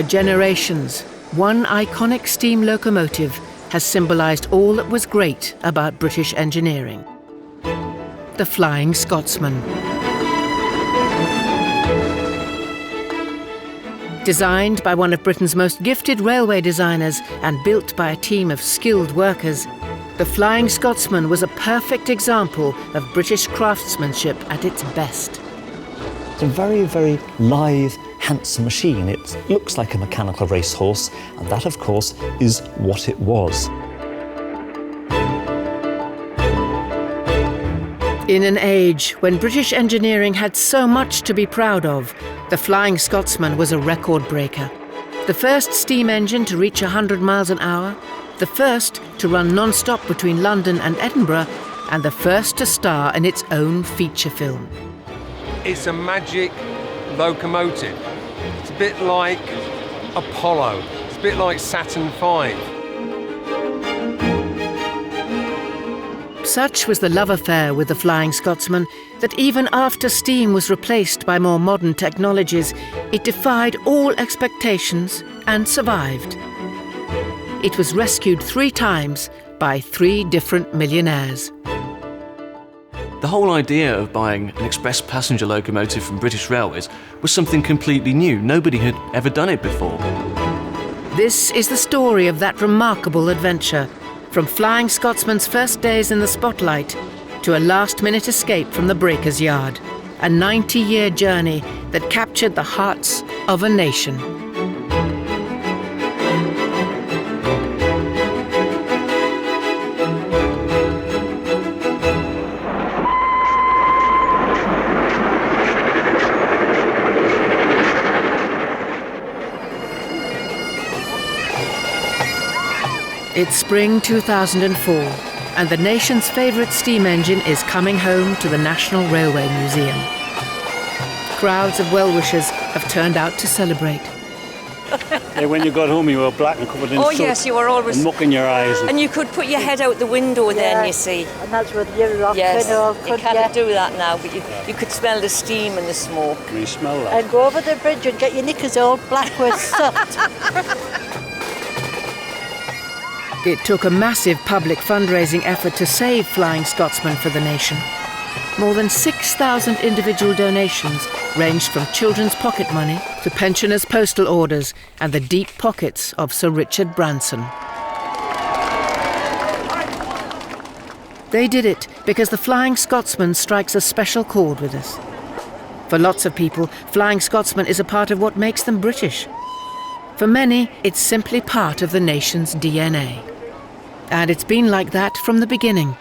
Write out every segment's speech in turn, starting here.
For generations, one iconic steam locomotive has symbolised all that was great about British engineering. The Flying Scotsman. Designed by one of Britain's most gifted railway designers and built by a team of skilled workers, the Flying Scotsman was a perfect example of British craftsmanship at its best. It's a very, very lithe, handsome machine. It looks like a mechanical racehorse, and that, of course, is what it was. In an age when British engineering had so much to be proud of, the Flying Scotsman was a record breaker. The first steam engine to reach 100 miles an hour, the first to run non-stop between London and Edinburgh, and the first to star in its own feature film. It's a magic locomotive. It's a bit like Apollo. It's a bit like Saturn V. Such was the love affair with the Flying Scotsman that even after steam was replaced by more modern technologies, it defied all expectations and survived. It was rescued 3 times by 3 different millionaires. The whole idea of buying an express passenger locomotive from British Railways was something completely new. Nobody had ever done it before. This is the story of that remarkable adventure, from Flying Scotsman's first days in the spotlight to a last-minute escape from the breaker's yard, a 90-year journey that captured the hearts of a nation. It's spring 2004, and the nation's favourite steam engine is coming home to the National Railway Museum. Crowds of well-wishers have turned out to celebrate. Yeah, when you got home, you were black and covered in soot. Oh yes, you were always... And muck in your eyes. And you could put your head out the window then, you see. And that's what you rock. Yes, you can't yeah. do that now, but you could smell the steam and the smoke. Can you smell that? And go over the bridge and get your knickers all black with soot. It took a massive public fundraising effort to save Flying Scotsman for the nation. More than 6,000 individual donations ranged from children's pocket money to pensioners' postal orders and the deep pockets of Sir Richard Branson. They did it because the Flying Scotsman strikes a special chord with us. For lots of people, Flying Scotsman is a part of what makes them British. For many, it's simply part of the nation's DNA. And it's been like that from the beginning.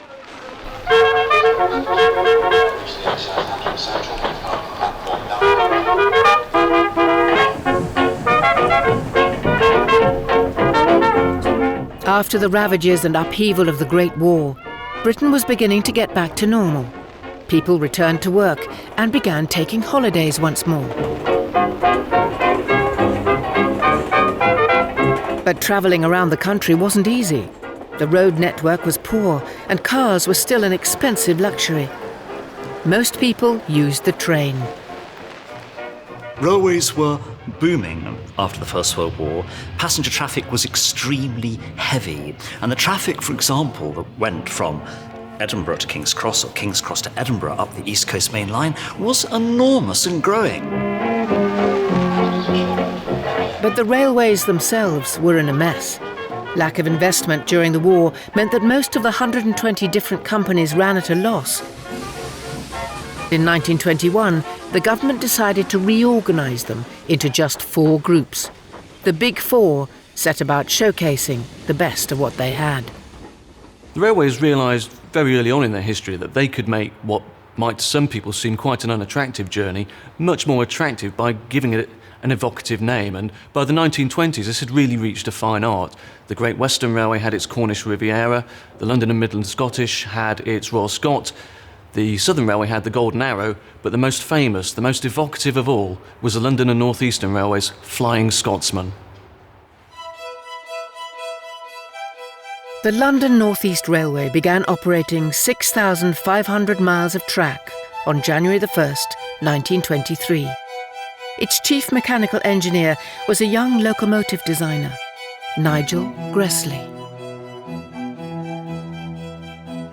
After the ravages and upheaval of the Great War, Britain was beginning to get back to normal. People returned to work and began taking holidays once more. But travelling around the country wasn't easy. The road network was poor and cars were still an expensive luxury. Most people used the train. Railways were booming after the First World War. Passenger traffic was extremely heavy. And the traffic, for example, that went from Edinburgh to King's Cross or King's Cross to Edinburgh up the East Coast Main Line was enormous and growing. But the railways themselves were in a mess. Lack of investment during the war meant that most of the 120 different companies ran at a loss. In 1921, the government decided to reorganise them into just 4 groups. The Big Four set about showcasing the best of what they had. The railways realised very early on in their history that they could make what might to some people seem quite an unattractive journey much more attractive by giving it an evocative name, and by the 1920s this had really reached a fine art. The Great Western Railway had its Cornish Riviera, the London and Midland Scottish had its Royal Scot, the Southern Railway had the Golden Arrow, but the most famous, the most evocative of all was the London and North Eastern Railway's Flying Scotsman. The London North East Railway began operating 6,500 miles of track on January the 1st, 1923. Its chief mechanical engineer was a young locomotive designer, Nigel Gresley.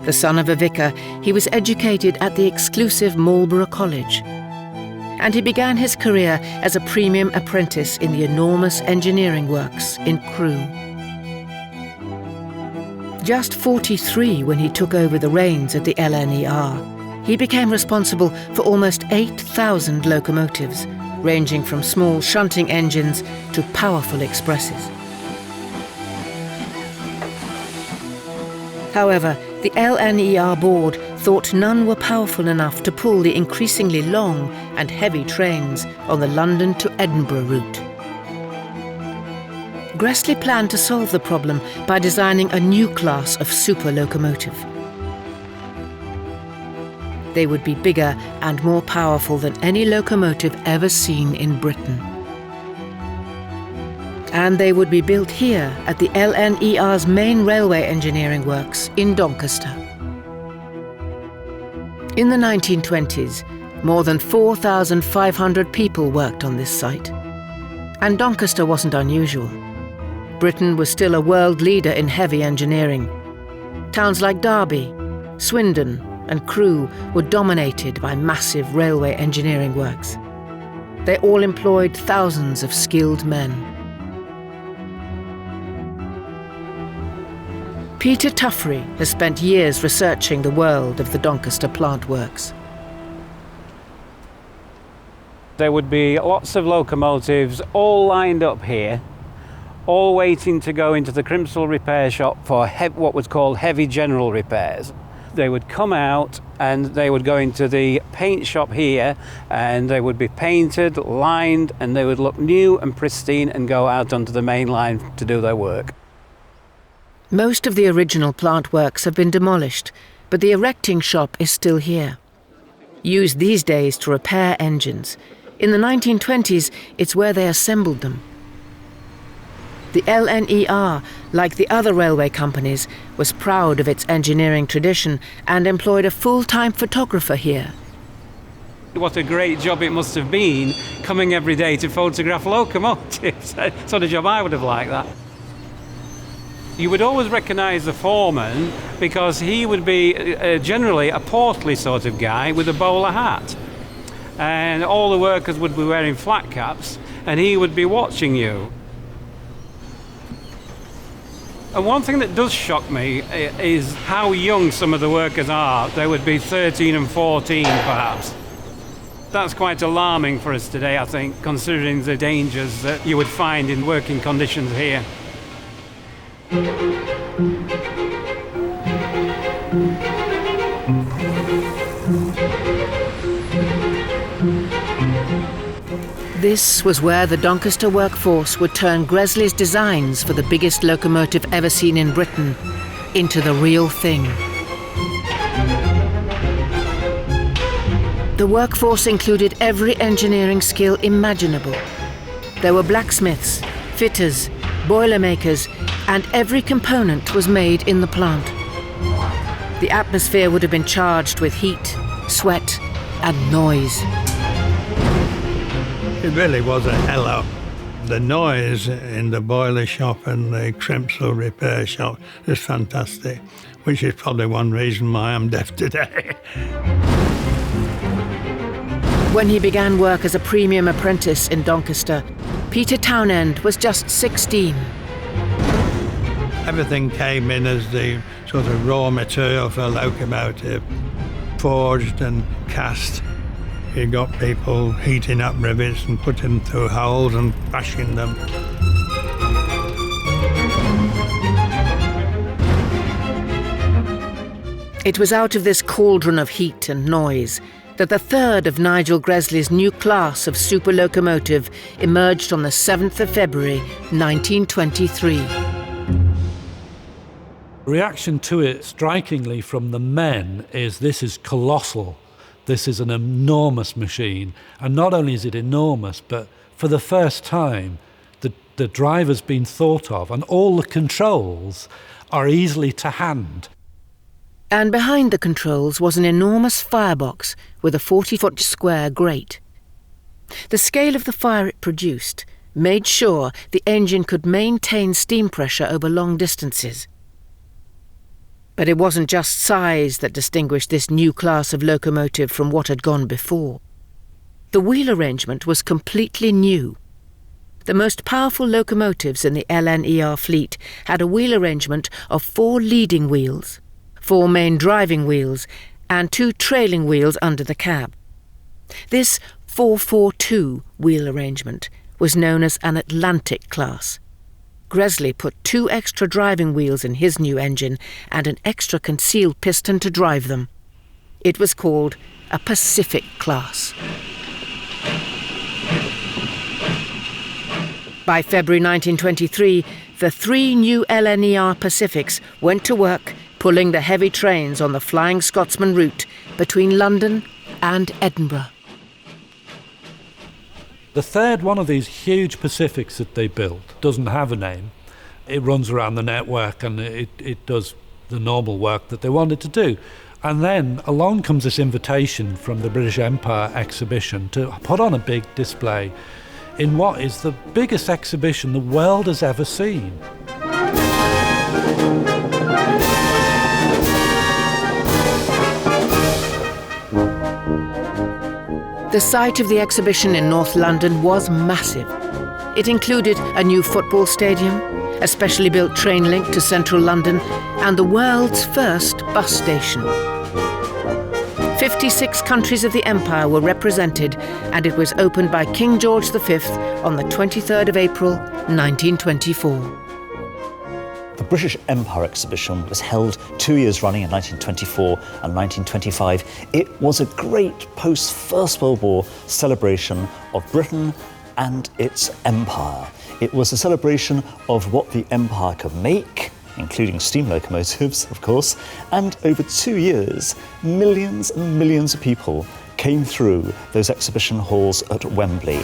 The son of a vicar, he was educated at the exclusive Marlborough College, and he began his career as a premium apprentice in the enormous engineering works in Crewe. Just 43 when he took over the reins at the LNER, he became responsible for almost 8,000 locomotives, ranging from small shunting engines to powerful expresses. However, the LNER board thought none were powerful enough to pull the increasingly long and heavy trains on the London to Edinburgh route. Gresley planned to solve the problem by designing a new class of super locomotive. They would be bigger and more powerful than any locomotive ever seen in Britain. And they would be built here at the LNER's main railway engineering works in Doncaster. In the 1920s, more than 4,500 people worked on this site. And Doncaster wasn't unusual. Britain was still a world leader in heavy engineering. Towns like Derby, Swindon and Crewe were dominated by massive railway engineering works. They all employed thousands of skilled men. Peter Tuffrey has spent years researching the world of the Doncaster plant works. There would be lots of locomotives all lined up here, all waiting to go into the Crimsel repair shop for what was called heavy general repairs. They would come out and they would go into the paint shop here and they would be painted, lined, and they would look new and pristine and go out onto the main line to do their work. Most of the original plant works have been demolished, but the erecting shop is still here. Used these days to repair engines. In the 1920s, it's where they assembled them. The LNER, like the other railway companies, was proud of its engineering tradition and employed a full-time photographer here. What a great job it must have been, coming every day to photograph locomotives. Sort of job I would have liked that. You would always recognise the foreman because he would be generally a portly sort of guy with a bowler hat. And all the workers would be wearing flat caps and he would be watching you. And one thing that does shock me is how young some of the workers are. They would be 13 and 14 perhaps. That's quite alarming for us today, I think, considering the dangers that you would find in working conditions here. This was where the Doncaster workforce would turn Gresley's designs for the biggest locomotive ever seen in Britain into the real thing. The workforce included every engineering skill imaginable. There were blacksmiths, fitters, boilermakers, and every component was made in the plant. The atmosphere would have been charged with heat, sweat, and noise. It really was a hell of. The noise in the boiler shop and the Crimsel repair shop is fantastic, which is probably one reason why I'm deaf today. When he began work as a premium apprentice in Doncaster, Peter Townend was just 16. Everything came in as the sort of raw material for a locomotive, forged and cast. You got people heating up rivets and putting them through holes and bashing them. It was out of this cauldron of heat and noise that the third of Nigel Gresley's new class of super locomotive emerged on the 7th of February, 1923. Reaction to it, strikingly, from the men is this is colossal. This is an enormous machine. And not only is it enormous, but for the first time, the driver's been thought of, and all the controls are easily to hand. And behind the controls was an enormous firebox with a 40-foot square grate. The scale of the fire it produced made sure the engine could maintain steam pressure over long distances. But it wasn't just size that distinguished this new class of locomotive from what had gone before. The wheel arrangement was completely new. The most powerful locomotives in the LNER fleet had a wheel arrangement of 4 leading wheels, 4 main driving wheels, and 2 trailing wheels under the cab. This 442 wheel arrangement was known as an Atlantic class. Gresley put 2 extra driving wheels in his new engine and an extra concealed piston to drive them. It was called a Pacific class. By February 1923, the 3 new LNER Pacifics went to work pulling the heavy trains on the Flying Scotsman route between London and Edinburgh. The third one of these huge Pacifics that they built doesn't have a name. It runs around the network and it does the normal work that they wanted to do. And then along comes this invitation from the British Empire exhibition to put on a big display in what is the biggest exhibition the world has ever seen. The site of the exhibition in North London was massive. It included a new football stadium, a specially built train link to central London, and the world's first bus station. 56 countries of the empire were represented, and it was opened by King George V on the 23rd of April, 1924. The British Empire exhibition was held 2 years running in 1924 and 1925. It was a great post-First World War celebration of Britain and its empire. It was a celebration of what the empire could make, including steam locomotives, of course, and over 2 years, millions and millions of people came through those exhibition halls at Wembley.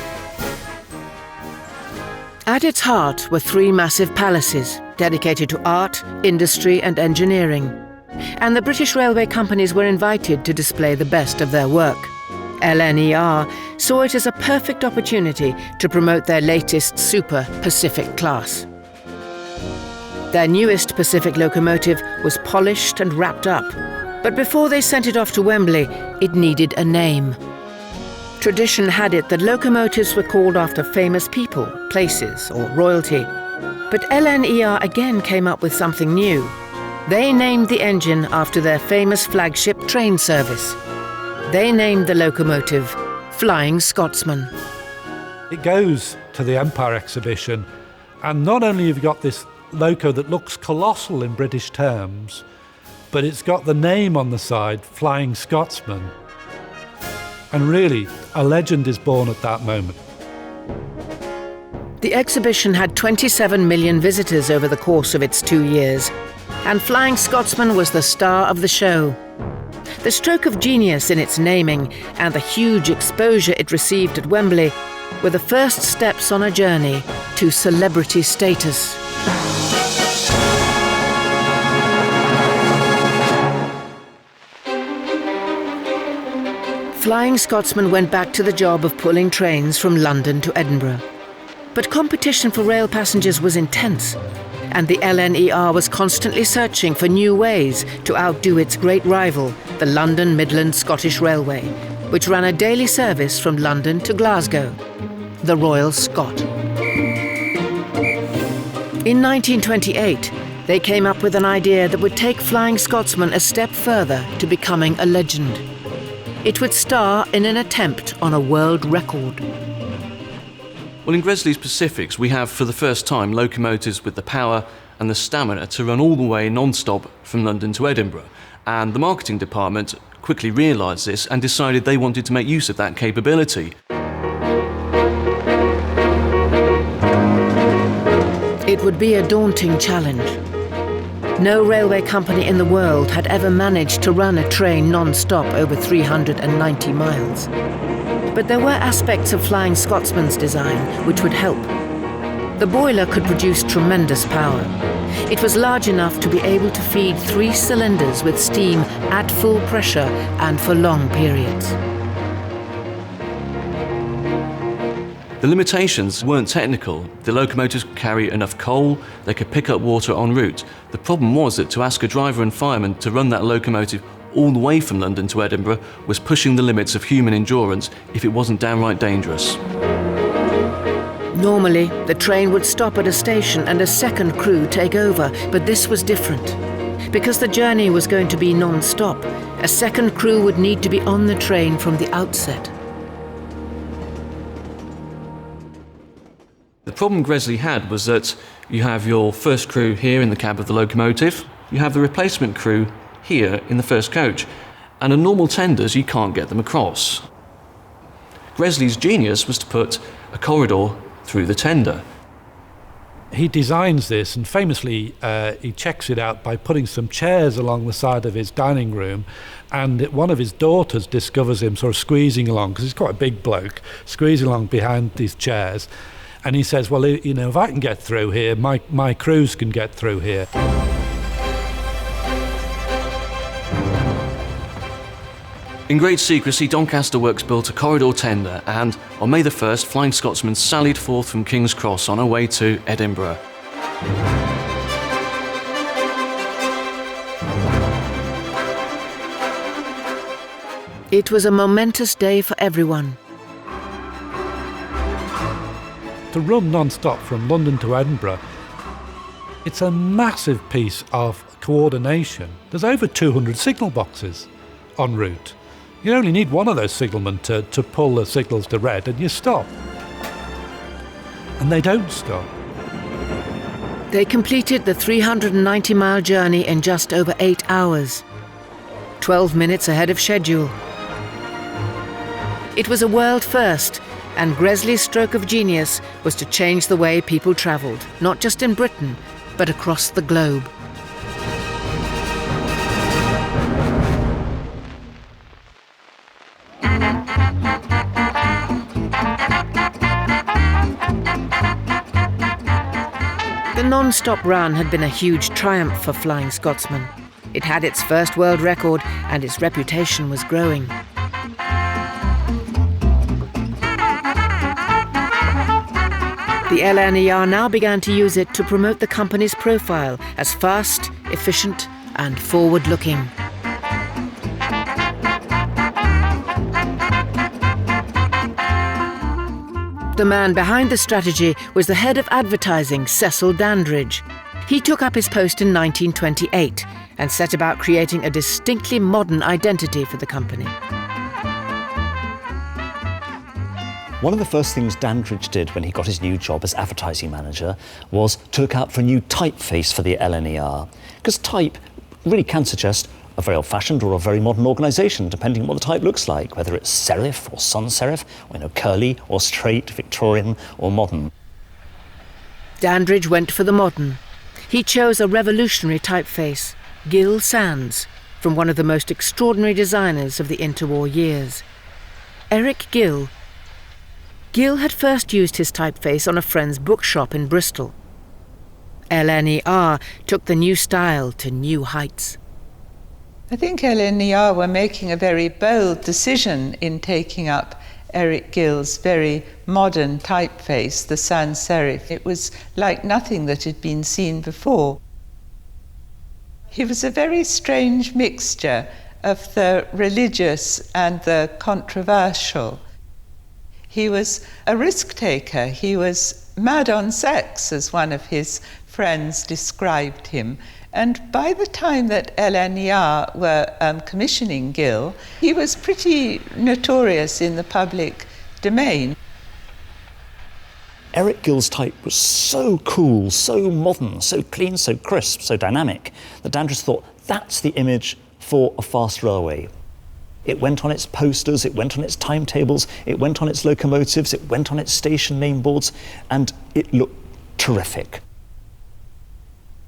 At its heart were 3 massive palaces dedicated to art, industry and engineering. And the British railway companies were invited to display the best of their work. LNER saw it as a perfect opportunity to promote their latest Super Pacific class. Their newest Pacific locomotive was polished and wrapped up, but before they sent it off to Wembley, it needed a name. Tradition had it that locomotives were called after famous people, places, or royalty. But LNER again came up with something new. They named the engine after their famous flagship train service. They named the locomotive Flying Scotsman. It goes to the Empire exhibition, and not only have you got this loco that looks colossal in British terms, but it's got the name on the side, Flying Scotsman. And really, a legend is born at that moment. The exhibition had 27 million visitors over the course of its 2 years, and Flying Scotsman was the star of the show. The stroke of genius in its naming and the huge exposure it received at Wembley were the first steps on a journey to celebrity status. Flying Scotsman went back to the job of pulling trains from London to Edinburgh. But competition for rail passengers was intense, and the LNER was constantly searching for new ways to outdo its great rival, the London Midland Scottish Railway, which ran a daily service from London to Glasgow, the Royal Scot. In 1928, they came up with an idea that would take Flying Scotsman a step further to becoming a legend. It would star in an attempt on a world record. Well, in Gresley's Pacifics, we have, for the first time, locomotives with the power and the stamina to run all the way non-stop from London to Edinburgh. And the marketing department quickly realised this and decided they wanted to make use of that capability. It would be a daunting challenge. No railway company in the world had ever managed to run a train non-stop over 390 miles. But there were aspects of Flying Scotsman's design which would help. The boiler could produce tremendous power. It was large enough to be able to feed 3 cylinders with steam at full pressure and for long periods. The limitations weren't technical. The locomotives could carry enough coal, they could pick up water en route. The problem was that to ask a driver and fireman to run that locomotive all the way from London to Edinburgh was pushing the limits of human endurance if it wasn't downright dangerous. Normally, the train would stop at a station and a second crew take over, but this was different. Because the journey was going to be non-stop, a second crew would need to be on the train from the outset. The problem Gresley had was that you have your first crew here in the cab of the locomotive, you have the replacement crew here in the first coach, and on normal tenders you can't get them across. Gresley's genius was to put a corridor through the tender. He designs this, and famously he checks it out by putting some chairs along the side of his dining room, and one of his daughters discovers him sort of squeezing along, because he's quite a big bloke, squeezing along behind these chairs, and he says, well, you know, if I can get through here, my crews can get through here. In great secrecy, Doncaster Works built a corridor tender, and on May the 1st, Flying Scotsman sallied forth from King's Cross on her way to Edinburgh. It was a momentous day for everyone. To run non-stop from London to Edinburgh, it's a massive piece of coordination. There's over 200 signal boxes en route. You only need one of those signalmen to pull the signals to red, and you stop. And they don't stop. They completed the 390-mile journey in just over 8 hours, 12 minutes ahead of schedule. It was a world first, and Gresley's stroke of genius was to change the way people travelled, not just in Britain, but across the globe. The non-stop run had been a huge triumph for Flying Scotsman. It had its first world record, and its reputation was growing. The LNER now began to use it to promote the company's profile as fast, efficient, and forward-looking. The man behind the strategy was the head of advertising, Cecil Dandridge. He took up his post in 1928 and set about creating a distinctly modern identity for the company. One of the first things Dandridge did when he got his new job as advertising manager was to look out for a new typeface for the LNER. Because type really can suggest a very old-fashioned or a very modern organisation, depending on what the type looks like, whether it's serif or sans serif, or curly or straight, Victorian or modern. Dandridge went for the modern. He chose a revolutionary typeface, Gill Sans, from one of the most extraordinary designers of the interwar years, Eric Gill. Gill had first used his typeface on a friend's bookshop in Bristol. LNER took the new style to new heights. I think LNER were making a very bold decision in taking up Eric Gill's very modern typeface, the sans serif. It was like nothing that had been seen before. He was a very strange mixture of the religious and the controversial. He was a risk-taker. He was mad on sex, as one of his friends described him. And by the time that LNER were commissioning Gill, he was pretty notorious in the public domain. Eric Gill's type was so cool, so modern, so clean, so crisp, so dynamic, that Dandridge thought that's the image for a fast railway. It went on its posters, it went on its timetables, it went on its locomotives, it went on its station name boards, and it looked terrific.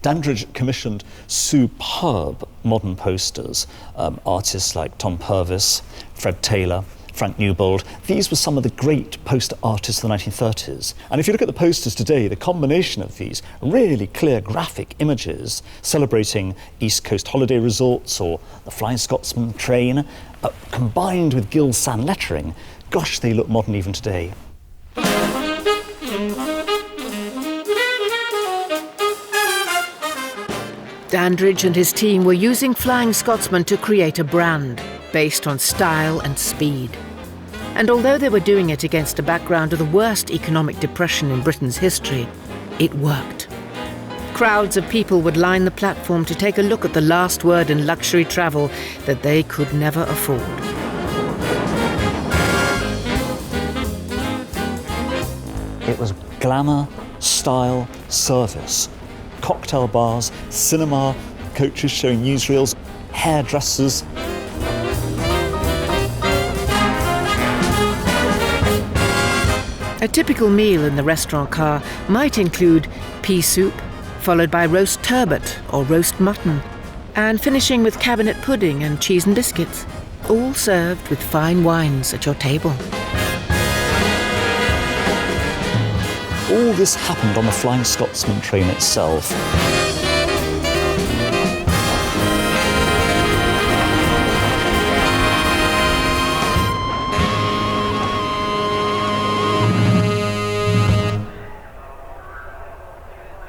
Dandridge commissioned superb modern posters, artists like Tom Purvis, Fred Taylor, Frank Newbold. These were some of the great poster artists of the 1930s. And if you look at the posters today, the combination of these really clear graphic images celebrating East Coast holiday resorts or the Flying Scotsman train, combined with Gill San lettering, gosh, they look modern even today. Dandridge and his team were using Flying Scotsman to create a brand based on style and speed. And although they were doing it against a background of the worst economic depression in Britain's history, it worked. Crowds of people would line the platform to take a look at the last word in luxury travel that they could never afford. It was glamour, style, service. Cocktail bars, cinema, coaches showing newsreels, hairdressers. A typical meal in the restaurant car might include pea soup, followed by roast turbot or roast mutton, and finishing with cabinet pudding and cheese and biscuits, all served with fine wines at your table. All this happened on the Flying Scotsman train itself.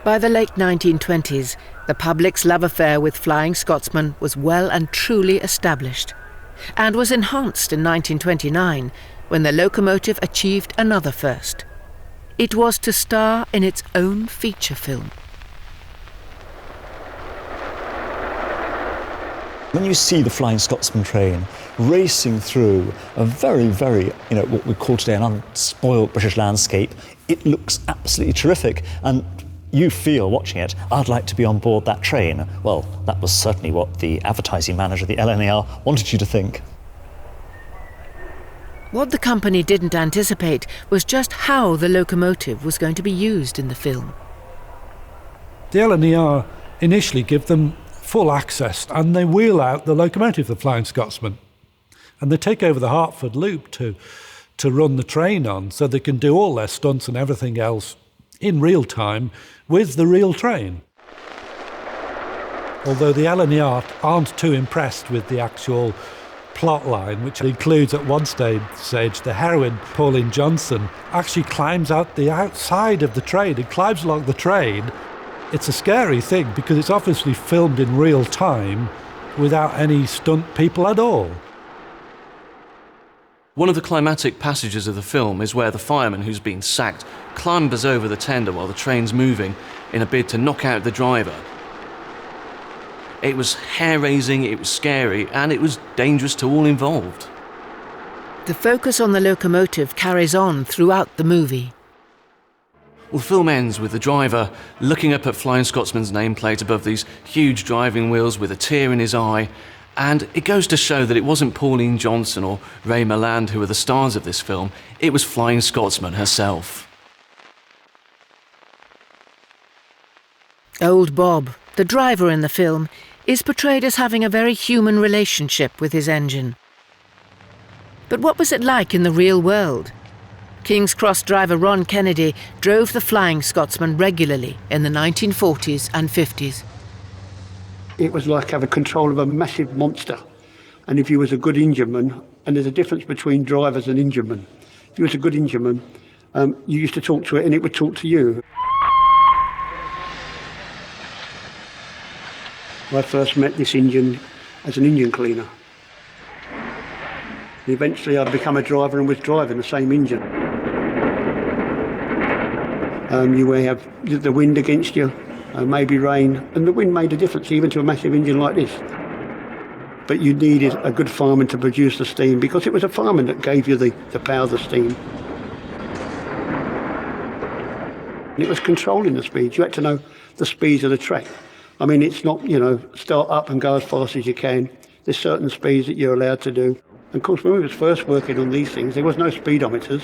By the late 1920s, the public's love affair with Flying Scotsman was well and truly established, and was enhanced in 1929 when the locomotive achieved another first. It was to star in its own feature film. When you see the Flying Scotsman train racing through a very, very, what we call today an unspoiled British landscape, it looks absolutely terrific. And you feel, watching it, I'd like to be on board that train. Well, that was certainly what the advertising manager of the LNER wanted you to think. What the company didn't anticipate was just how the locomotive was going to be used in the film. The LNER initially give them full access, and they wheel out the locomotive, the Flying Scotsman. And they take over the Hertford Loop to run the train on, so they can do all their stunts and everything else in real time with the real train. Although the LNER aren't too impressed with the actual plot line, which includes at one stage the heroine Pauline Johnson actually climbs out the outside of the train and climbs along the train. It's a scary thing because it's obviously filmed in real time without any stunt people at all. One of the climatic passages of the film is where the fireman who's been sacked clambers over the tender while the train's moving in a bid to knock out the driver. It was hair-raising, it was scary, and it was dangerous to all involved. The focus on the locomotive carries on throughout the movie. Well, the film ends with the driver looking up at Flying Scotsman's nameplate above these huge driving wheels with a tear in his eye, and it goes to show that it wasn't Pauline Johnson or Ray Milland who were the stars of this film, it was Flying Scotsman herself. Old Bob, the driver in the film, is portrayed as having a very human relationship with his engine. But what was it like in the real world? King's Cross driver Ron Kennedy drove the Flying Scotsman regularly in the 1940s and 50s. It was like having control of a massive monster. And if you was a good engineman, and there's a difference between drivers and enginemen. If you was a good engineman, you used to talk to it and it would talk to you. I first met this engine as an engine cleaner. And eventually I'd become a driver and was driving the same engine. You may have the wind against you, maybe rain, and the wind made a difference even to a massive engine like this. But you needed a good fireman to produce the steam because it was a fireman that gave you the power of the steam. And it was controlling the speeds. You had to know the speeds of the track. I mean, it's not, start up and go as fast as you can. There's certain speeds that you're allowed to do. And of course, when we was first working on these things, there was no speedometers.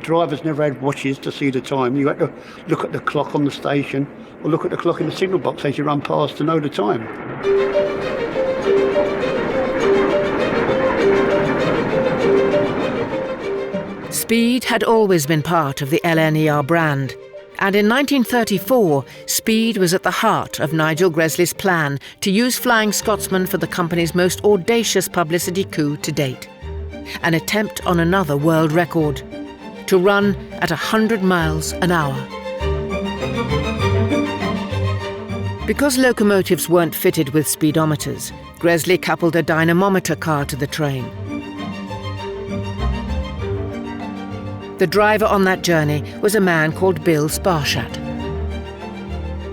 Drivers never had watches to see the time. You had to look at the clock on the station or look at the clock in the signal box as you run past to know the time. Speed had always been part of the LNER brand. And in 1934, speed was at the heart of Nigel Gresley's plan to use Flying Scotsman for the company's most audacious publicity coup to date. An attempt on another world record, to run at 100 miles an hour. Because locomotives weren't fitted with speedometers, Gresley coupled a dynamometer car to the train. The driver on that journey was a man called Bill Sparshott.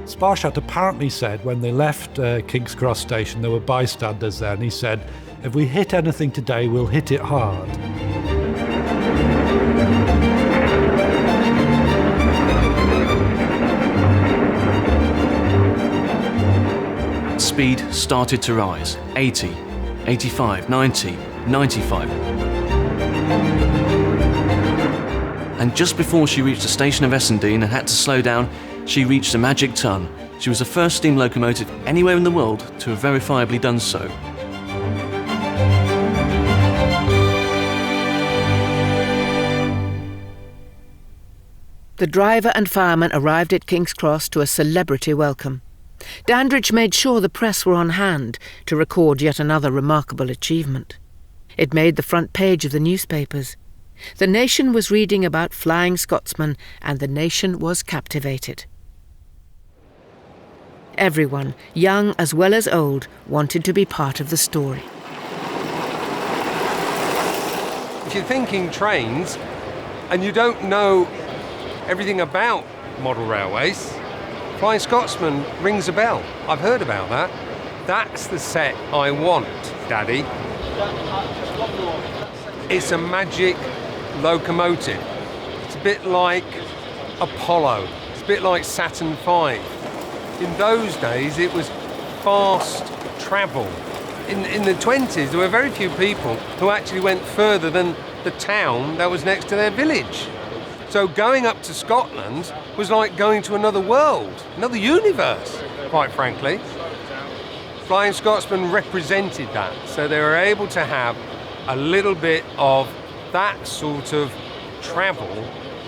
Sparshott apparently said when they left King's Cross Station, there were bystanders there, and he said, "If we hit anything today, we'll hit it hard." Speed started to rise. 80, 85, 90, 95. And just before she reached the station of Essendine and had to slow down, she reached the magic ton. She was the first steam locomotive anywhere in the world to have verifiably done so. The driver and fireman arrived at King's Cross to a celebrity welcome. Dandridge made sure the press were on hand to record yet another remarkable achievement. It made the front page of the newspapers. The nation was reading about Flying Scotsman, and the nation was captivated. Everyone, young as well as old, wanted to be part of the story. If you're thinking trains and you don't know everything about model railways, Flying Scotsman rings a bell. I've heard about that. That's the set I want, Daddy. It's a magic locomotive. It's a bit like Apollo. It's a bit like Saturn V. In those days, it was fast travel. In the 20s, there were very few people who actually went further than the town that was next to their village. So going up to Scotland was like going to another world, another universe, quite frankly. Flying Scotsman represented that, so they were able to have a little bit of that sort of travel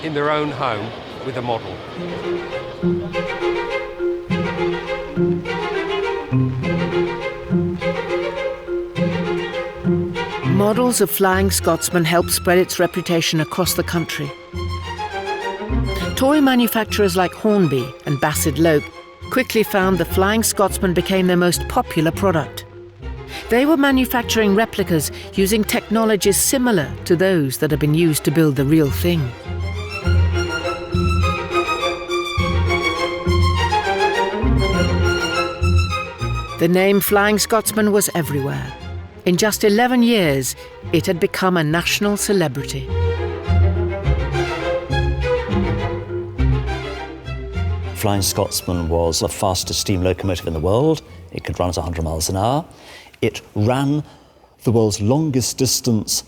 in their own home with a model. Models of Flying Scotsman helped spread its reputation across the country. Toy manufacturers like Hornby and Bassett-Loke quickly found the Flying Scotsman became their most popular product. They were manufacturing replicas using technologies similar to those that had been used to build the real thing. The name Flying Scotsman was everywhere. In just 11 years, it had become a national celebrity. Flying Scotsman was the fastest steam locomotive in the world. It could run at 100 miles an hour. It ran the world's longest distance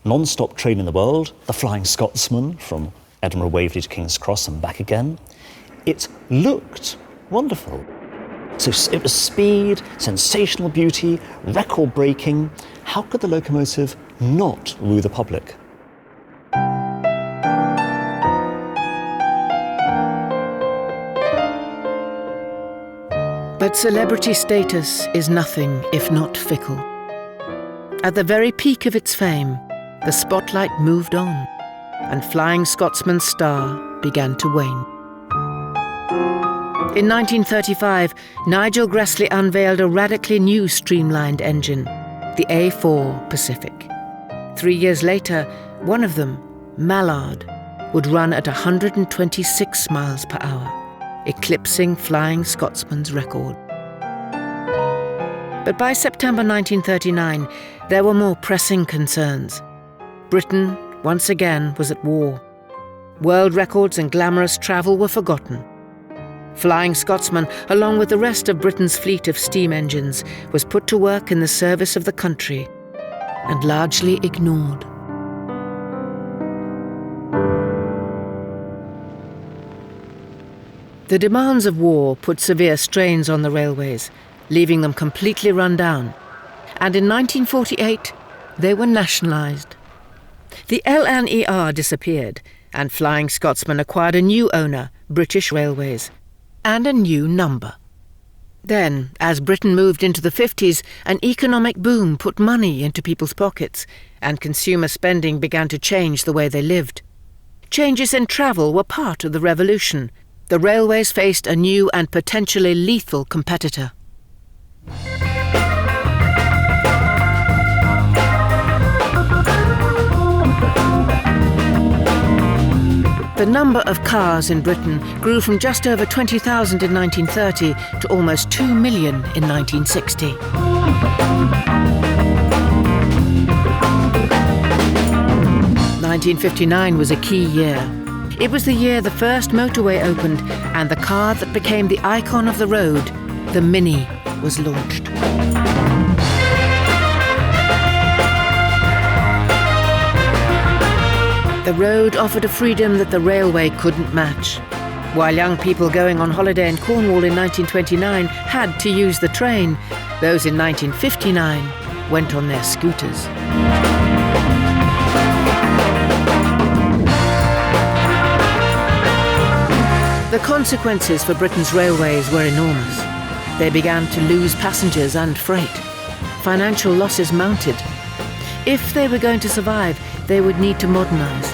non-stop train in the world, the Flying Scotsman, from Edinburgh Waverley to King's Cross and back again. It looked wonderful. So it was speed, sensational beauty, record-breaking. How could the locomotive not woo the public? But celebrity status is nothing if not fickle. At the very peak of its fame, the spotlight moved on, and Flying Scotsman's star began to wane. In 1935, Nigel Gresley unveiled a radically new streamlined engine, the A4 Pacific. 3 years later, one of them, Mallard, would run at 126 miles per hour, eclipsing Flying Scotsman's record. But by September 1939, there were more pressing concerns. Britain, once again, was at war. World records and glamorous travel were forgotten. Flying Scotsman, along with the rest of Britain's fleet of steam engines, was put to work in the service of the country and largely ignored. The demands of war put severe strains on the railways, leaving them completely run down. And in 1948, they were nationalised. The LNER disappeared, and Flying Scotsman acquired a new owner, British Railways, and a new number. Then, as Britain moved into the 50s, an economic boom put money into people's pockets, and consumer spending began to change the way they lived. Changes in travel were part of the revolution, the railways faced a new and potentially lethal competitor. The number of cars in Britain grew from just over 20,000 in 1930 to almost 2 million in 1960. (1959) was a key year. It was the year the first motorway opened and the car that became the icon of the road, the Mini, was launched. The road offered a freedom that the railway couldn't match. While young people going on holiday in Cornwall in 1929 had to use the train, those in 1959 went on their scooters. The consequences for Britain's railways were enormous. They began to lose passengers and freight. Financial losses mounted. If they were going to survive, they would need to modernise.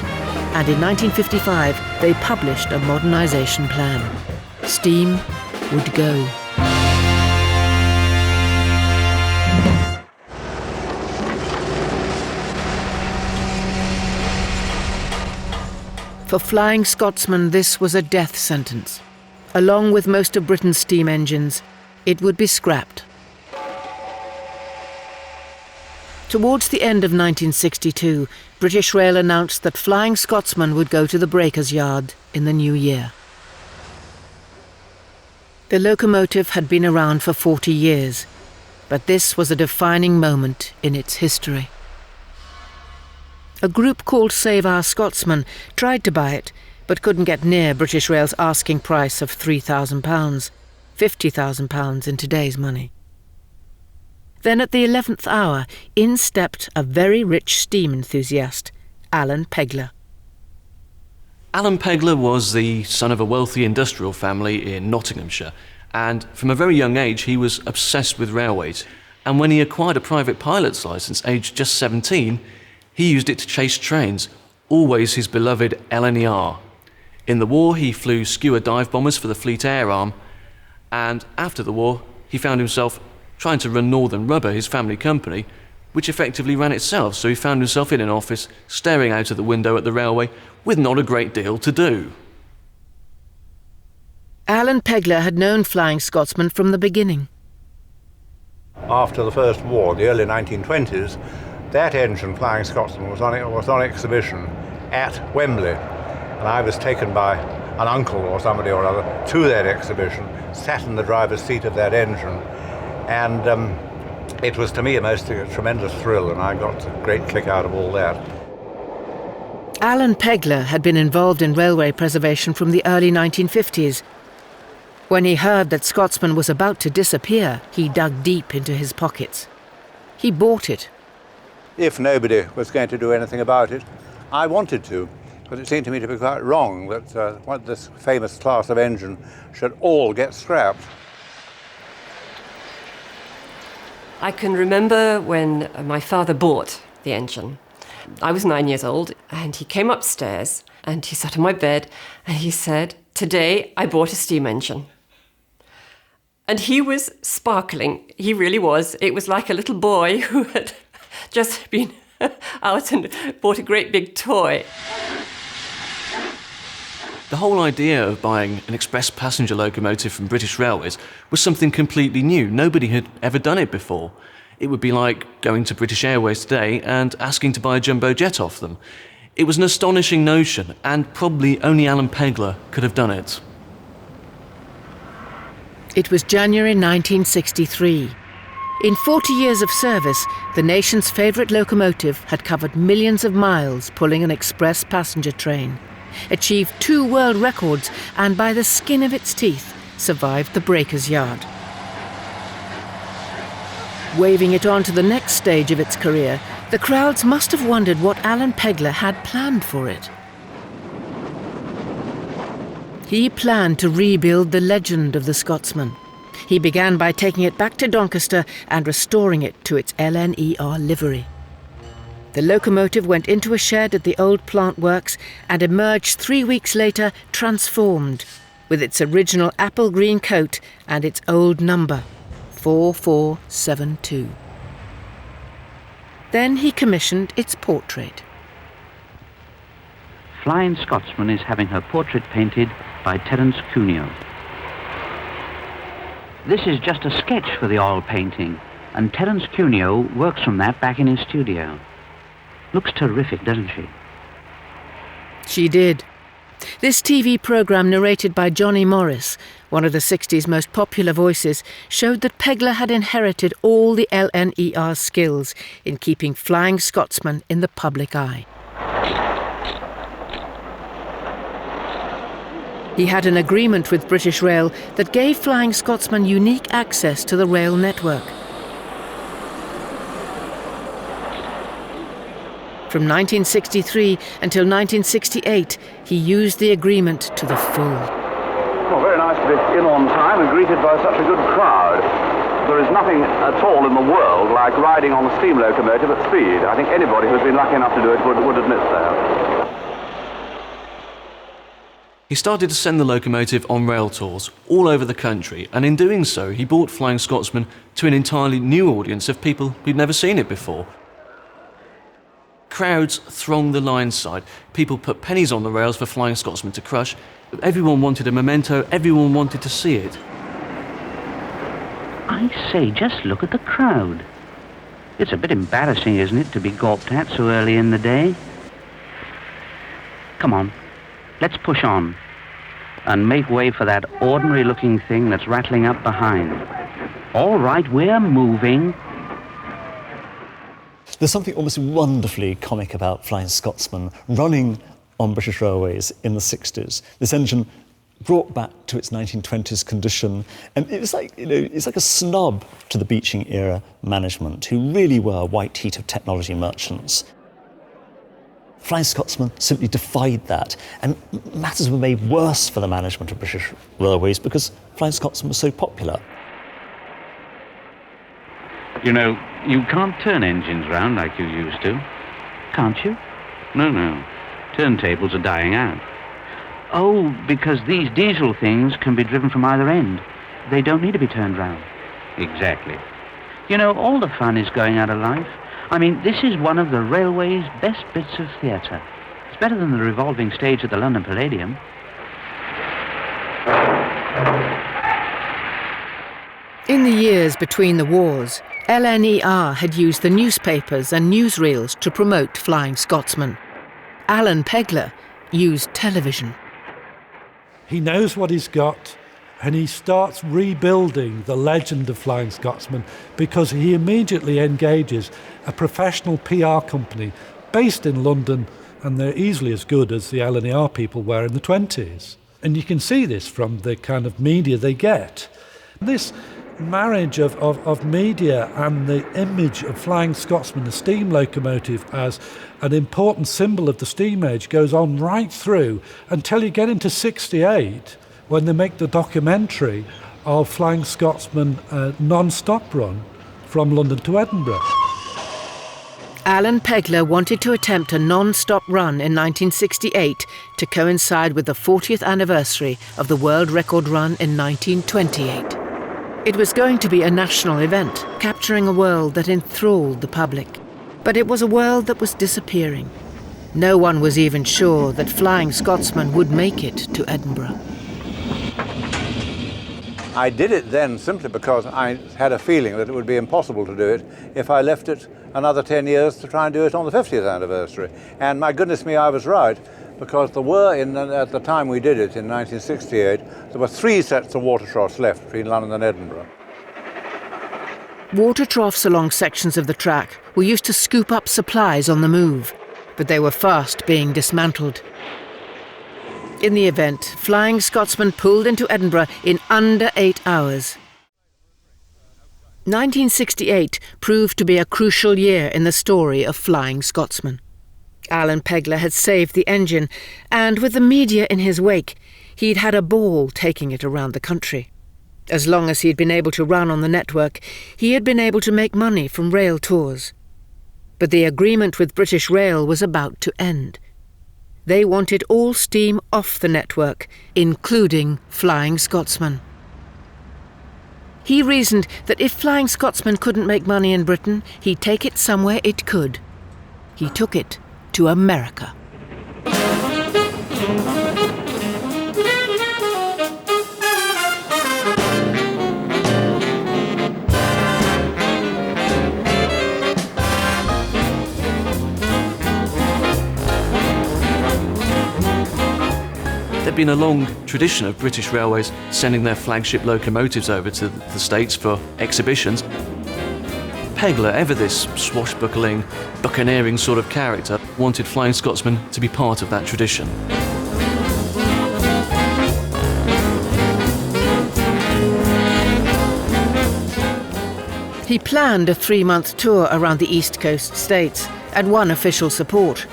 And in 1955, they published a modernisation plan. Steam would go. For Flying Scotsman, this was a death sentence. Along with most of Britain's steam engines, it would be scrapped. Towards the end of 1962, British Rail announced that Flying Scotsman would go to the breakers' yard in the new year. The locomotive had been around for 40 years, but this was a defining moment in its history. A group called Save Our Scotsman tried to buy it, but couldn't get near British Rail's asking price of £3,000, £50,000 in today's money. Then at the 11th hour, in stepped a very rich steam enthusiast, Alan Pegler. Alan Pegler was the son of a wealthy industrial family in Nottinghamshire, and from a very young age he was obsessed with railways. And when he acquired a private pilot's licence, aged just 17, he used it to chase trains, always his beloved LNER. In the war, he flew Skua dive bombers for the Fleet Air Arm, and after the war, he found himself trying to run Northern Rubber, his family company, which effectively ran itself, so he found himself in an office, staring out of the window at the railway, with not a great deal to do. Alan Pegler had known Flying Scotsman from the beginning. After the First War, the early 1920s, that engine, Flying Scotsman, was on exhibition at Wembley, and I was taken by an uncle or somebody or other to that exhibition, sat in the driver's seat of that engine, and it was to me a tremendous thrill, and I got a great kick out of all that. Alan Pegler had been involved in railway preservation from the early 1950s. When he heard that Scotsman was about to disappear, he dug deep into his pockets. He bought it. If nobody was going to do anything about it, I wanted to, but it seemed to me to be quite wrong that this famous class of engine should all get scrapped. I can remember when my father bought the engine. I was 9 years old, and he came upstairs and he sat on my bed and he said, "Today I bought a steam engine." And he was sparkling. He really was. It was like a little boy who had just been out and bought a great big toy. The whole idea of buying an express passenger locomotive from British Railways was something completely new. Nobody had ever done it before. It would be like going to British Airways today and asking to buy a jumbo jet off them. It was an astonishing notion, and probably only Alan Pegler could have done it. It was January 1963. In 40 years of service, the nation's favourite locomotive had covered millions of miles pulling an express passenger train, achieved 2 world records, and by the skin of its teeth survived the breakers' yard. Waving it on to the next stage of its career, the crowds must have wondered what Alan Pegler had planned for it. He planned to rebuild the legend of the Scotsman. He began by taking it back to Doncaster and restoring it to its LNER livery. The locomotive went into a shed at the old plant works and emerged 3 weeks later transformed, with its original apple green coat and its old number, 4472. Then he commissioned its portrait. Flying Scotsman is having her portrait painted by Terence Cuneo. This is just a sketch for the oil painting, and Terence Cuneo works from that back in his studio. Looks terrific, doesn't she? She did. This TV programme, narrated by Johnny Morris, one of the 60s most popular voices, showed that Pegler had inherited all the LNER skills in keeping Flying Scotsman in the public eye. He had an agreement with British Rail that gave Flying Scotsman unique access to the rail network. From 1963 until 1968, he used the agreement to the full. Well, very nice to be in on time and greeted by such a good crowd. There is nothing at all in the world like riding on a steam locomotive at speed. I think anybody who's been lucky enough to do it would admit that. He started to send the locomotive on rail tours all over the country, and in doing so, he brought Flying Scotsman to an entirely new audience of people who'd never seen it before. Crowds thronged the line side. People put pennies on the rails for Flying Scotsman to crush. Everyone wanted a memento, everyone wanted to see it. I say, just look at the crowd. It's a bit embarrassing, isn't it, to be gawped at so early in the day? Come on. Let's push on and make way for that ordinary-looking thing that's rattling up behind. All right, we're moving. There's something almost wonderfully comic about Flying Scotsman running on British Railways in the 60s. This engine brought back to its 1920s condition, and it was like, it's like a snub to the Beeching era management, who really were white heat of technology merchants. Flying Scotsman simply defied that, and matters were made worse for the management of British Railways because Flying Scotsman was so popular. You know, you can't turn engines round like you used to. Can't you? No. Turntables are dying out. Oh, because these diesel things can be driven from either end. They don't need to be turned round. Exactly. You know, all the fun is going out of life. I mean, this is one of the railway's best bits of theatre. It's better than the revolving stage at the London Palladium. In the years between the wars, LNER had used the newspapers and newsreels to promote Flying Scotsman. Alan Pegler used television. He knows what he's got, and he starts rebuilding the legend of Flying Scotsman because he immediately engages a professional PR company based in London, and they're easily as good as the LNER people were in the 20s. And you can see this from the kind of media they get. This marriage of media and the image of Flying Scotsman, the steam locomotive, as an important symbol of the steam age goes on right through until you get into 68, when they make the documentary of Flying Scotsman non-stop run from London to Edinburgh. Alan Pegler wanted to attempt a non-stop run in 1968 to coincide with the 40th anniversary of the world record run in 1928. It was going to be a national event, capturing a world that enthralled the public. But it was a world that was disappearing. No one was even sure that Flying Scotsman would make it to Edinburgh. I did it then simply because I had a feeling that it would be impossible to do it if I left it another 10 years to try and do it on the 50th anniversary. And my goodness me, I was right, because there were, at the time we did it in 1968, there were 3 sets of water troughs left between London and Edinburgh. Water troughs along sections of the track were used to scoop up supplies on the move, but they were fast being dismantled. In the event, Flying Scotsman pulled into Edinburgh in under 8 hours. 1968 proved to be a crucial year in the story of Flying Scotsman. Alan Pegler had saved the engine, and with the media in his wake, he'd had a ball taking it around the country. As long as he'd been able to run on the network, he had been able to make money from rail tours. But the agreement with British Rail was about to end. They wanted all steam off the network, including Flying Scotsman. He reasoned that if Flying Scotsman couldn't make money in Britain, he'd take it somewhere it could. He took it to America. There'd been a long tradition of British Railways sending their flagship locomotives over to the States for exhibitions. Pegler, ever this swashbuckling, buccaneering sort of character, wanted Flying Scotsman to be part of that tradition. He planned a 3-month tour around the East Coast states and won official support.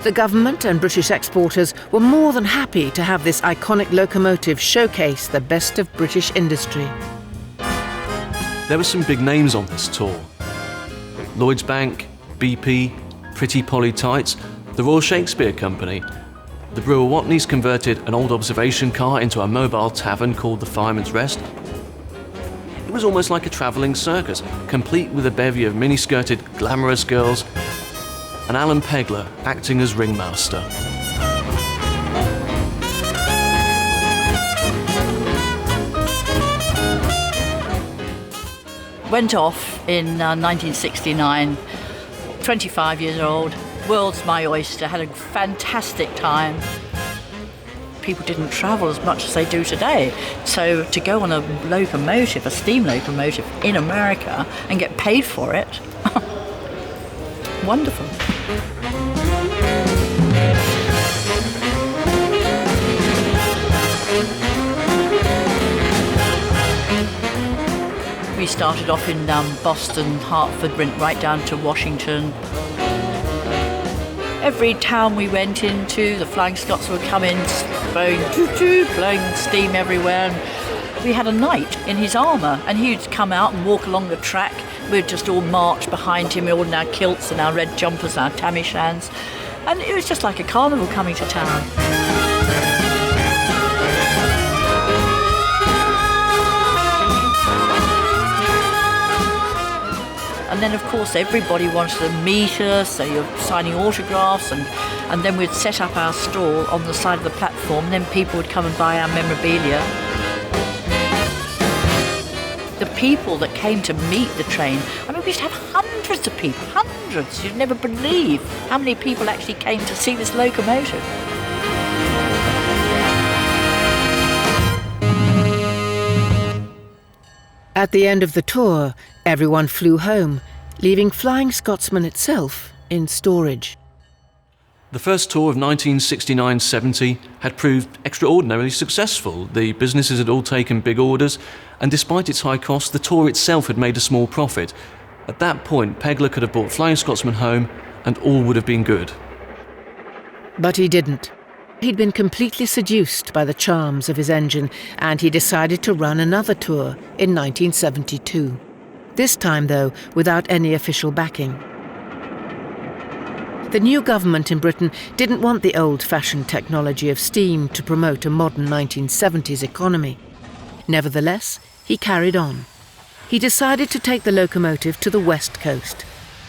The government and British exporters were more than happy to have this iconic locomotive showcase the best of British industry. There were some big names on this tour. Lloyds Bank, BP, Pretty Polly Tights, the Royal Shakespeare Company. The brewer Watneys converted an old observation car into a mobile tavern called the Fireman's Rest. It was almost like a travelling circus, complete with a bevy of mini-skirted, glamorous girls, and Alan Pegler acting as ringmaster. Went off in 1969, 25 years old, world's my oyster, had a fantastic time. People didn't travel as much as they do today, so to go on a locomotive, a steam locomotive in America and get paid for it, wonderful. We started off in Boston, Hartford, went right down to Washington. Every town we went into, the Flying Scots would come in, blowing toot-toot, blowing steam everywhere. And we had a knight in his armour, and he'd come out and walk along the track. We'd just all march behind him, all in our kilts and our red jumpers and our tam-o'-shans. And it was just like a carnival coming to town. And then, of course, everybody wanted to meet us, so you're signing autographs, and then we'd set up our stall on the side of the platform, and then people would come and buy our memorabilia. The people that came to meet the train, I mean, we used to have hundreds of people, hundreds. You'd never believe how many people actually came to see this locomotive. At the end of the tour, everyone flew home, leaving Flying Scotsman itself in storage. The first tour of 1969-70 had proved extraordinarily successful. The businesses had all taken big orders, and despite its high cost, the tour itself had made a small profit. At that point, Pegler could have brought Flying Scotsman home, and all would have been good. But he didn't. He'd been completely seduced by the charms of his engine, and he decided to run another tour in 1972. This time, though, without any official backing. The new government in Britain didn't want the old-fashioned technology of steam to promote a modern 1970s economy. Nevertheless, he carried on. He decided to take the locomotive to the West Coast,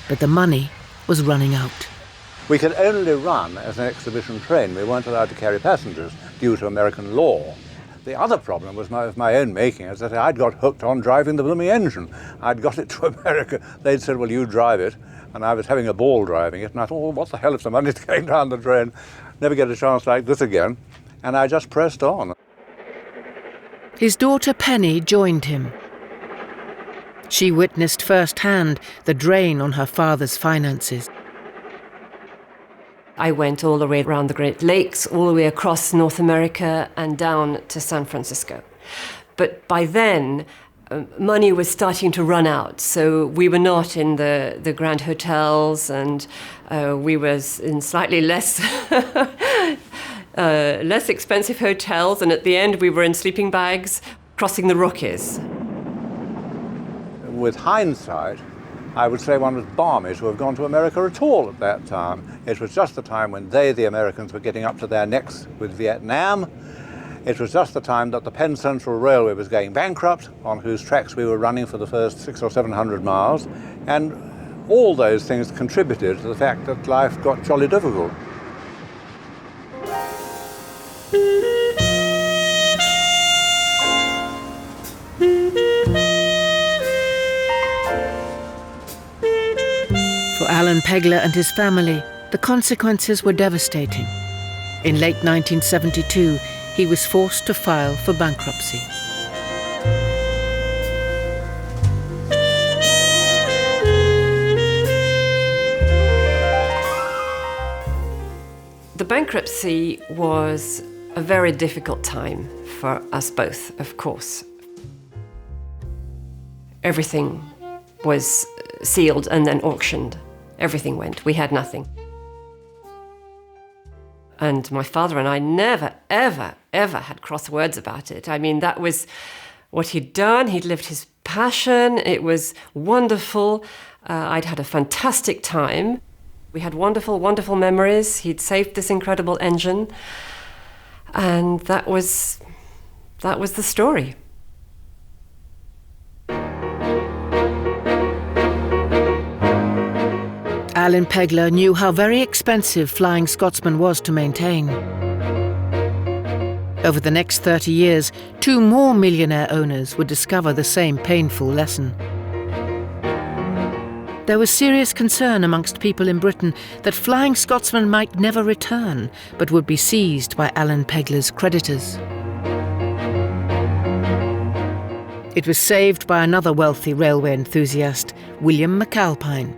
but the money was running out. We could only run as an exhibition train. We weren't allowed to carry passengers due to American law. The other problem was of my own making, is that I'd got hooked on driving the blooming engine. I'd got it to America. They'd said, well, you drive it. And I was having a ball driving it. And I thought, well, what the hell if the money's going down the drain? Never get a chance like this again. And I just pressed on. His daughter Penny joined him. She witnessed firsthand the drain on her father's finances. I went all the way around the Great Lakes, all the way across North America and down to San Francisco. But by then, money was starting to run out, so we were not in the grand hotels, and we was in slightly less less expensive hotels, and at the end we were in sleeping bags crossing the Rockies. With hindsight, I would say one was balmy to have gone to America at all at that time. It was just the time when the Americans, were getting up to their necks with Vietnam. It was just the time that the Penn Central Railway was going bankrupt, on whose tracks we were running for the first 600 or 700 miles. And all those things contributed to the fact that life got jolly difficult. For Alan Pegler and his family, the consequences were devastating. In late 1972, he was forced to file for bankruptcy. The bankruptcy was a very difficult time for us both, of course. Everything was sealed and then auctioned. Everything went. We had nothing. And my father and I never, ever, ever had cross words about it. I mean, that was what he'd done. He'd lived his passion. It was wonderful. I'd had a fantastic time. We had wonderful, wonderful memories. He'd saved this incredible engine. And that was the story. Alan Pegler knew how very expensive Flying Scotsman was to maintain. Over the next 30 years, 2 more millionaire owners would discover the same painful lesson. There was serious concern amongst people in Britain that Flying Scotsman might never return, but would be seized by Alan Pegler's creditors. It was saved by another wealthy railway enthusiast, William McAlpine.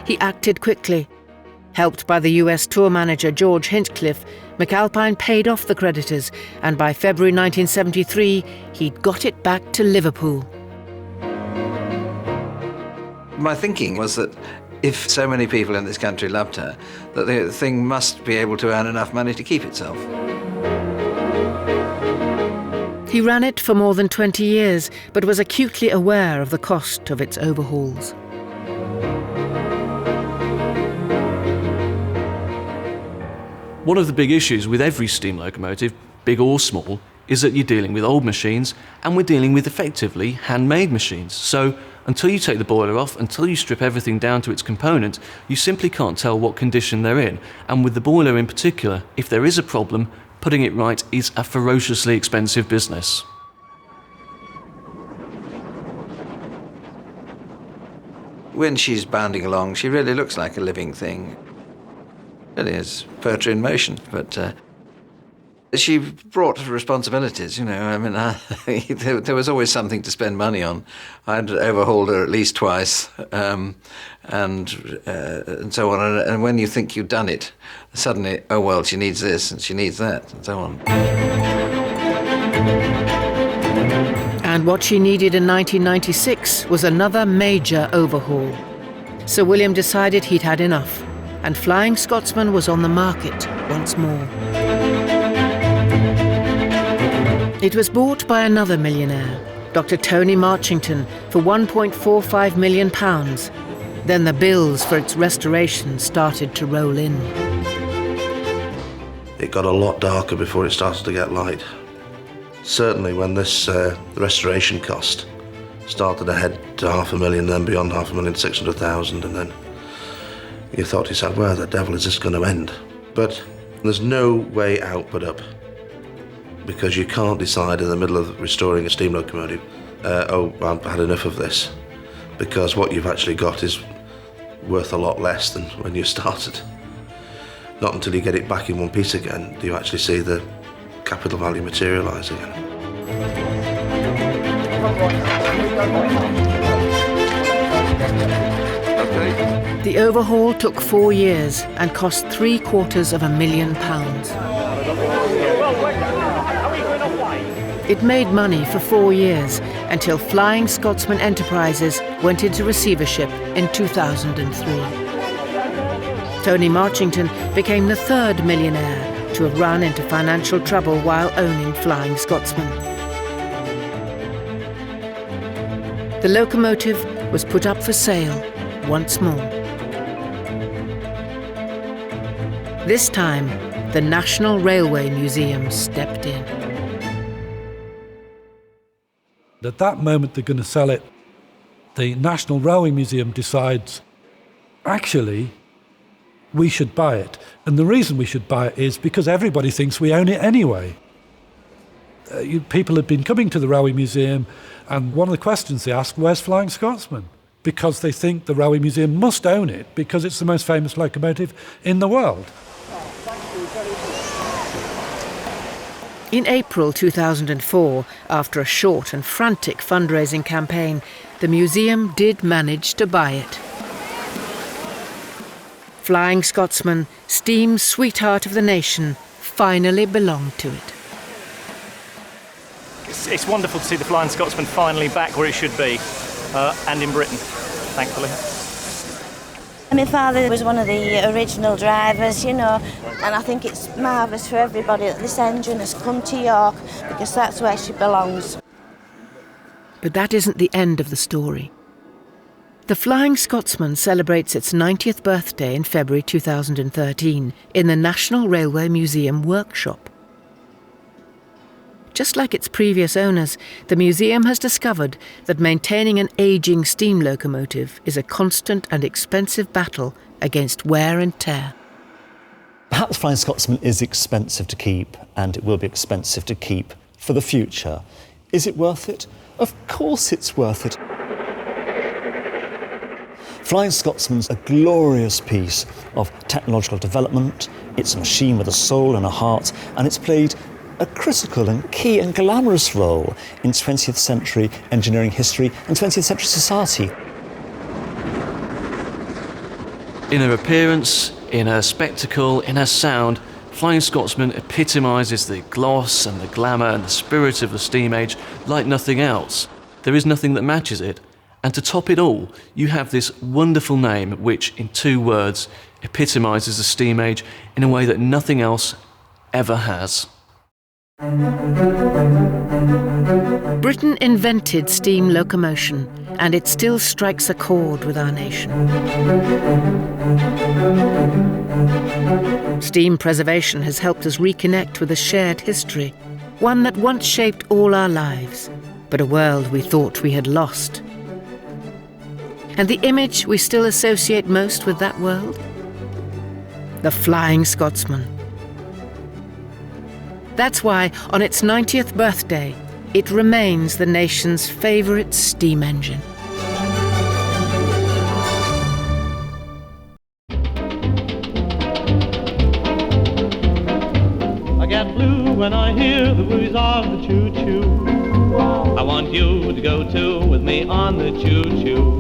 He acted quickly. Helped by the US tour manager George Hinchcliffe, McAlpine paid off the creditors, and by February 1973, he'd got it back to Liverpool. My thinking was that if so many people in this country loved her, that the thing must be able to earn enough money to keep itself. He ran it for more than 20 years, but was acutely aware of the cost of its overhauls. One of the big issues with every steam locomotive, big or small, is that you're dealing with old machines, and we're dealing with effectively handmade machines. So until you take the boiler off, until you strip everything down to its component, you simply can't tell what condition they're in. And with the boiler in particular, if there is a problem, putting it right is a ferociously expensive business. When she's bounding along, she really looks like a living thing. Really is poetry in motion, but she brought responsibilities, you know. I mean, there was always something to spend money on. I'd overhauled her at least twice, and so on. And when you think you've done it, suddenly, oh well, she needs this and she needs that, and so on. And what she needed in 1996 was another major overhaul. Sir William decided he'd had enough, and Flying Scotsman was on the market once more. It was bought by another millionaire, Dr. Tony Marchington, for £1.45 million. Then the bills for its restoration started to roll in. It got a lot darker before it started to get light. Certainly when this restoration cost started ahead to $500,000, then beyond $500,000, 600,000, and then you thought to yourself, where the devil is this going to end? But there's no way out but up, because you can't decide in the middle of restoring a steam locomotive, oh, I've had enough of this, because what you've actually got is worth a lot less than when you started. Not until you get it back in one piece again do you actually see the capital value materialise again. The overhaul took 4 years and cost £750,000. It made money for 4 years until Flying Scotsman Enterprises went into receivership in 2003. Tony Marchington became the third millionaire to have run into financial trouble while owning Flying Scotsman. the locomotive was put up for sale once more. This time, the National Railway Museum stepped in. At that moment they're going to sell it. The National Railway Museum decides, actually, we should buy it. And the reason we should buy it is because everybody thinks we own it anyway. People have been coming to the Railway Museum, and one of the questions they ask, where's Flying Scotsman? Because they think the Railway Museum must own it because it's the most famous locomotive in the world. In April 2004, after a short and frantic fundraising campaign, the museum did manage to buy it. Flying Scotsman, steam's sweetheart of the nation, finally belonged to it. It's wonderful to see the Flying Scotsman finally back where it should be, and in Britain, thankfully. My father was one of the original drivers, you know, and I think it's marvellous for everybody that this engine has come to York because that's where she belongs. But that isn't the end of the story. The Flying Scotsman celebrates its 90th birthday in February 2013 in the National Railway Museum workshop. Just like its previous owners, the museum has discovered that maintaining an ageing steam locomotive is a constant and expensive battle against wear and tear. Perhaps Flying Scotsman is expensive to keep, and it will be expensive to keep for the future. Is it worth it? Of course it's worth it. Flying Scotsman's a glorious piece of technological development. It's a machine with a soul and a heart, and it's played a critical and key and glamorous role in 20th century engineering history and 20th century society. In her appearance, in her spectacle, in her sound, Flying Scotsman epitomises the gloss and the glamour and the spirit of the steam age like nothing else. There is nothing that matches it. And to top it all, you have this wonderful name which, in 2 words, epitomises the steam age in a way that nothing else ever has. Britain invented steam locomotion, and it still strikes a chord with our nation. Steam preservation has helped us reconnect with a shared history, one that once shaped all our lives, but a world we thought we had lost. And the image we still associate most with that world? The Flying Scotsman. That's why, on its 90th birthday, it remains the nation's favourite steam engine. I get blue when I hear the wheeze of the choo-choo. I want you to go too with me on the choo-choo.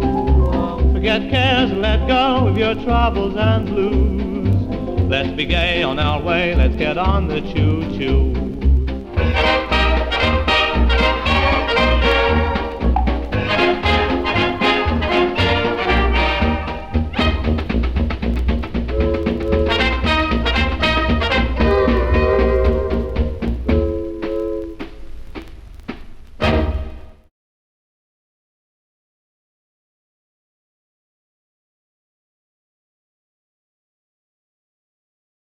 Forget cares and let go of your troubles and blues. Let's be gay on our way, let's get on the choo-choo.